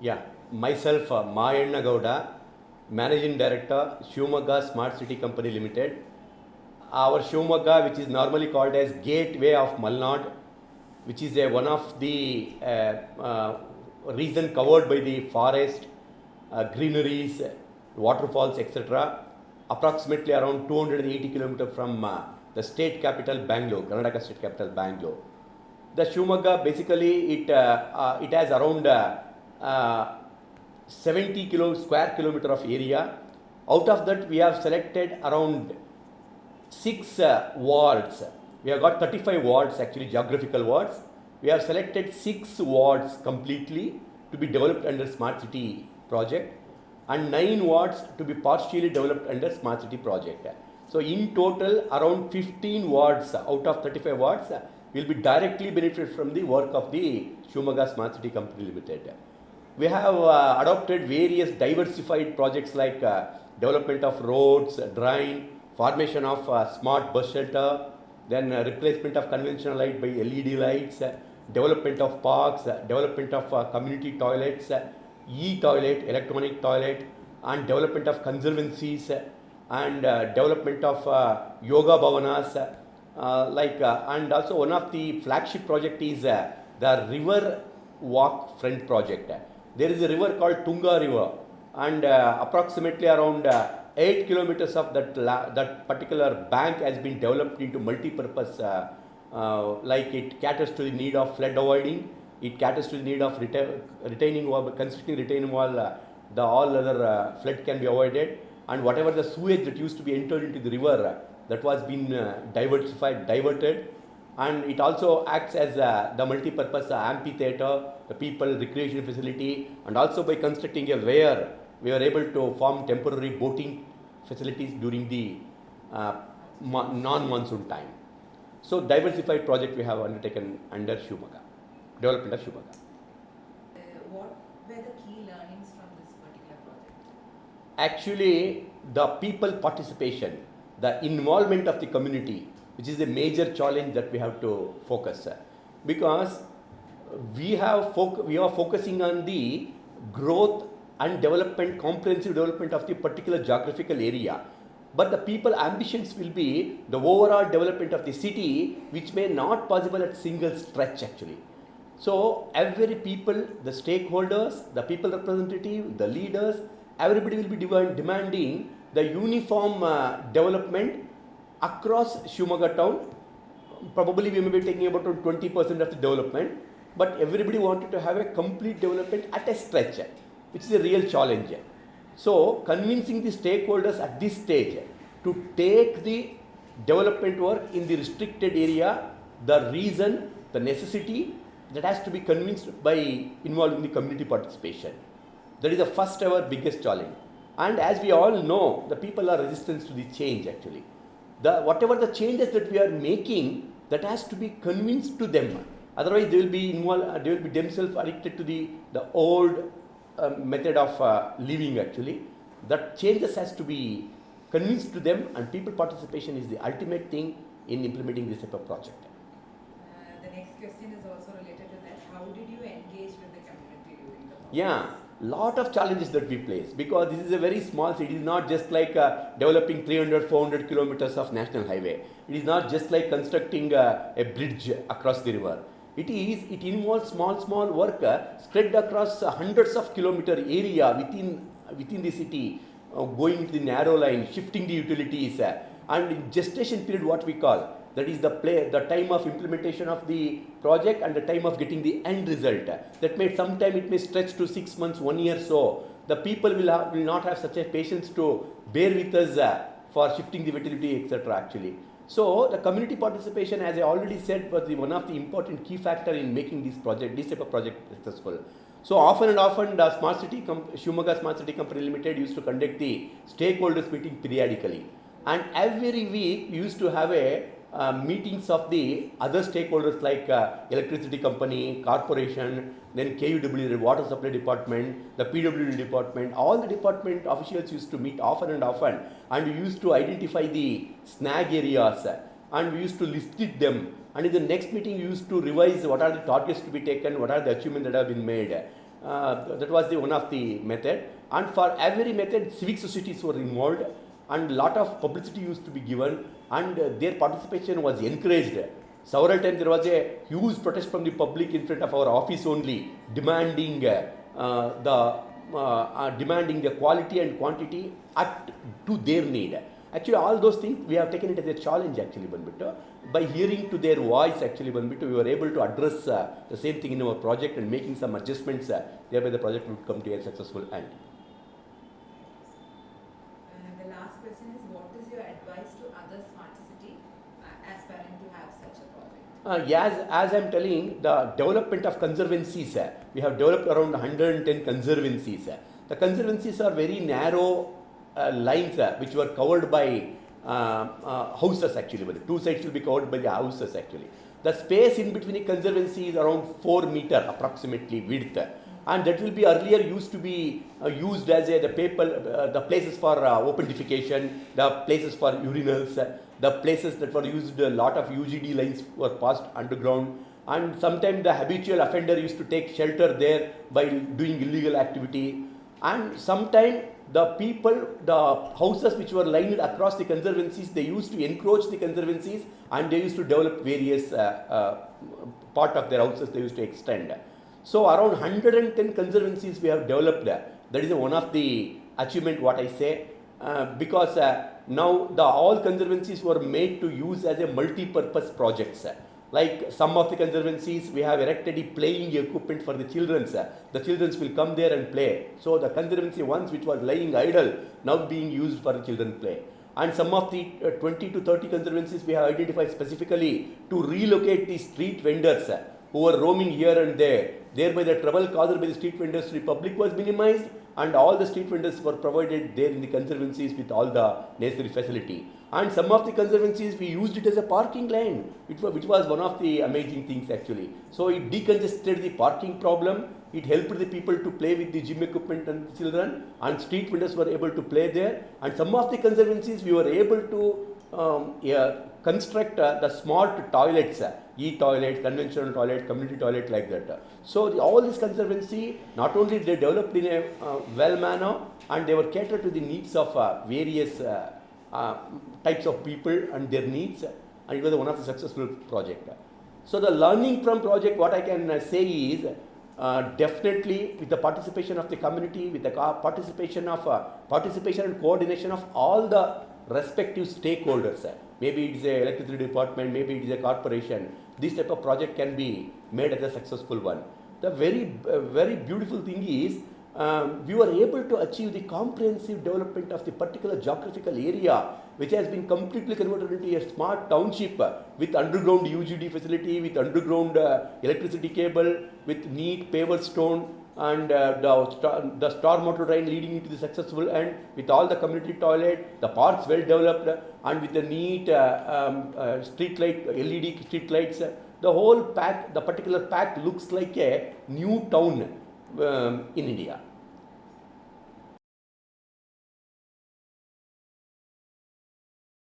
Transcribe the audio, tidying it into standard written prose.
Yeah, myself, Mayanna Gowda, Managing Director, Shivamogga Smart City Company Limited. Our Shivamogga, which is normally called as Gateway of Malnad, which is one of the region covered by the forest, greeneries, waterfalls, etc. Approximately around 280 kilometers from the state capital Bangalore, Karnataka state capital Bangalore. The Shivamogga basically it has around uh, 70 square kilometer of area. Out of that, we have selected around 6 wards. We have got 35 wards, actually geographical wards. We have selected 6 wards completely to be developed under Smart City project, and 9 wards to be partially developed under Smart City project. So in total, around 15 wards out of 35 wards will be directly benefited from the work of the Shivamogga Smart City Company Limited. We have adopted various diversified projects like development of roads, drain, formation of smart bus shelter, then replacement of conventional light by LED lights, development of parks, development of community toilets, e-toilet, electronic toilet, and development of conservancies, and development of yoga bhavanas, and also one of the flagship project is the river walk front project. There is a river called Tunga River, and approximately around 8 kilometers of that particular bank has been developed into multi-purpose, like it caters to the need of flood avoiding, it caters to the need of retaining wall, constructing retaining wall, the all other flood can be avoided, and whatever the sewage that used to be entered into the river, that was been diverted, and it also acts as the multi-purpose amphitheater, the people recreation facility, and also by constructing a weir, we were able to form temporary boating facilities during the non-monsoon time. So diversified project we have undertaken under Shivamogga, development of Shivamogga. What were the key learnings from this particular project? Actually, the people participation, the involvement of the community, which is a major challenge that we have to focus, because we are focusing on the growth and development, comprehensive development of the particular geographical area, but the people ambitions will be the overall development of the city, which may not possible at single stretch actually. So every people, the stakeholders, the people representative, the leaders, everybody will be demanding the uniform development across Shivamogga town. Probably we may be taking about 20% of the development, but everybody wanted to have a complete development at a stretch, which is a real challenge. So convincing the stakeholders at this stage to take the development work in the restricted area, the reason, the necessity, that has to be convinced by involving the community participation. That is the first ever biggest challenge. And as we all know, the people are resistant to the change actually. Whatever the changes that we are making, that has to be convinced to them. Otherwise, they will be involved. They will be themselves addicted to the old method of living. Actually, that changes has to be convinced to them, and people participation is the ultimate thing in implementing this type of project. The next question is also related to that. How did you engage with the community during the process? Yeah, lot of challenges that we face, because this is a very small city. It is not just like developing 300-400 kilometers of national highway. It is not just like constructing a bridge across the river. It involves small work spread across hundreds of kilometer area within the city, going into the narrow line, shifting the utilities, and in gestation period, what we call, that is the time of implementation of the project and the time of getting the end result. That may sometime it may stretch to 6 months, 1 year. So the people will not have such a patience to bear with us for shifting the utility, etc. Actually, so the community participation, as I already said, was one of the important key factor in making this type of project successful. So often the Shivamogga Smart City Company Limited used to conduct the stakeholders meeting periodically, and every week we used to have a meetings of the other stakeholders like electricity company, corporation, then KUW, the water supply department, the PWD department. All the department officials used to meet often, and we used to identify the snag areas, and we used to list them. And in the next meeting, we used to revise what are the targets to be taken, what are the achievements that have been made. That was the one of the method. And for every method, civic societies were involved, and lot of publicity used to be given, and their participation was encouraged. Several times there was a huge protest from the public in front of our office only, demanding demanding the quality and quantity to their need. Actually, all those things we have taken it as a challenge. Actually, Banbittu, by hearing to their voice, actually, Banbittu, we were able to address the same thing in our project and making some adjustments. Thereby, the project would come to a successful end. The last question is, what is your advice to other smart city aspiring to have such a project? As I'm telling, the development of conservancies, we have developed around 110 conservancies. The conservancies are very narrow lines which were covered by houses actually. But two sides will be covered by the houses actually. The space in between the conservancy is around 4 meter approximately width. And that will be earlier used to be used as the places for open defecation, the places for urinals, the places that were used, a lot of UGD lines were passed underground, and sometimes the habitual offender used to take shelter there by doing illegal activity. And sometimes the houses which were lined across the conservancies, they used to encroach the conservancies, and they used to develop various part of their houses they used to extend. So around 110 conservancies we have developed. That is one of the achievement what I say, because now all conservancies were made to use as a multi-purpose projects. Like some of the conservancies, we have erected a playing equipment for the children. The children will come there and play. So the conservancy once which was lying idle, now being used for the children play. And some of the 20 to 30 conservancies we have identified specifically to relocate the street vendors who were roaming here and there. Thereby the trouble caused by the street vendors to the public was minimized, and all the street vendors were provided there in the conservancies with all the necessary facility. And some of the conservancies we used it as a parking lane, which was one of the amazing things actually. So it decongested the parking problem, it helped the people to play with the gym equipment and children, and street vendors were able to play there. And some of the conservancies we were able to construct the smart toilets, e-toilet, conventional toilet, community toilet, like that. So all this conservancy, not only they developed in a well manner, and they were catered to the needs of various types of people and their needs, and it was one of the successful project. So the learning from project, what I can say is, definitely with the participation of the community, with the participation and coordination of all the respective stakeholders. Maybe it is a electricity department, maybe it is a corporation. This type of project can be made as a successful one. The very beautiful thing is, we were able to achieve the comprehensive development of the particular geographical area, which has been completely converted into a smart township with underground UGD facility, with underground electricity cable, with neat paver stone, and the storm water drain leading into the successful end, with all the community toilet, the parks well developed, and with the neat street light, LED street lights. The whole pack, the particular pack looks like a new town in India.